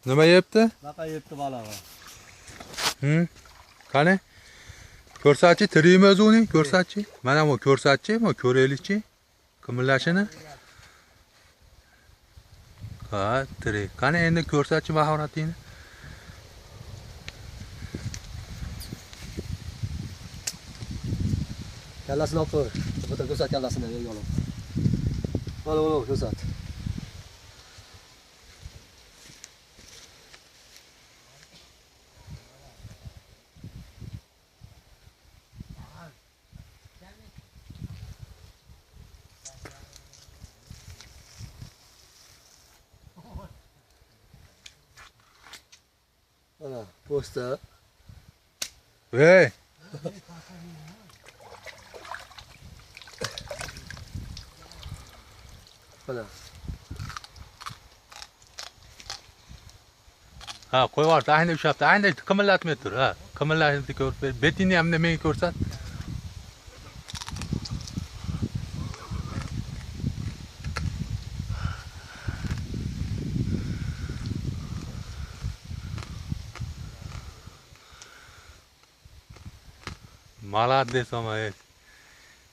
Nima yeyapti? Baqa yebdi balog'i. Qani? Ko'rsatchi, tirikmi o'zi uning? Ko'rsatchi. Mana bu ko'rsatchi, bu ko'raylikchi. Qimillashini. Ha, tirik. Qani endi ko'rsatchi mahoratingni. Kallasini olib tur. Bitta ko'rsat kallasini yerga olib. Mana ko'rsat. Mana po'sti. Hey. Mana. Ha, qo'yib yubor, ayni ushlabdi. Ayni qimillatmay tur, ha. Qimillashni ko'rib ber. Betingni ham menga ko'rsat. Молодец, omoyed.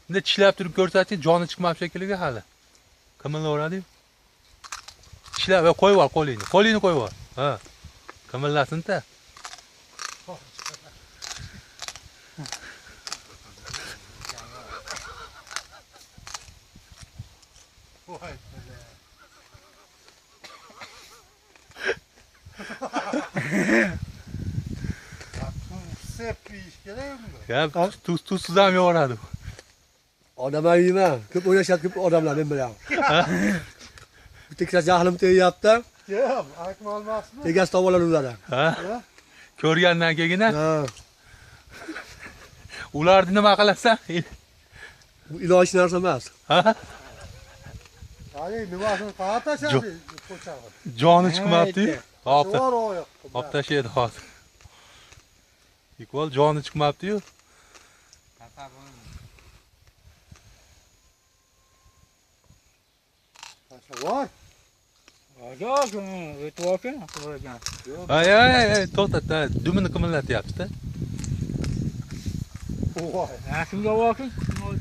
Endi tishlab turib ko'rsatchi, joni chiqmabdi shekilli hali. Qimillaveradi-yu. Tishlab va qo'yib yubor qo'lingni. Qo'lingni qo'yib yubor. Ha. Qimillasin-da. Ya, tuzsiz ham yo'radi. Odam yeyman. Ko'p o'ynashyapti ko'p odamlar men bilan. Bitta ikkita jahlim tegyapti. Yo'q, aytma olmasmi? Tegasi tovolar ulardan. Ha? Ko'rgandan keyin Ha. ularni nima qilasan? Bu iloj narsa emas. Ha? Ay, nimasini qaratashadi qo'chag'i. Joni chiqmabdi-yu. Hop. To'g'ri oyoq. Hop tashlaydi hozir. Iqbol joni chiqmabdi-yu. Voy. Yo'q, o'tib olgan, qo'ygan. Ay, to'xtat, dumini qimillatyapti-da. Voy. Shunga olgan,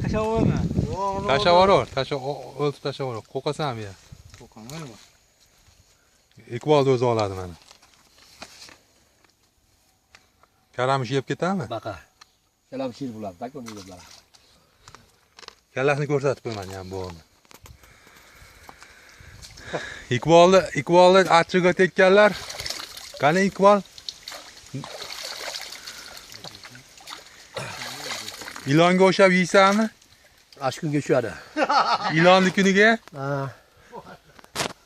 tashlab olaman. Tashavor, o'ltib tashavor. Qo'qasanmi ya? Qo'qaman. Iqbolni o'zi oladi mana. Karamush yeb ketadimi? Baqa. Kalam shir bo'ladi, tak uni yeblar. Kallasini ko'rsatib qo'yman ham bo'ldi. Iqbolni achchig'iga tekkanlar. Qani Iqbol? Ilonga o'xshab yeysanmi? Ash kunga tushadi. Ilonni kuniga? Ha.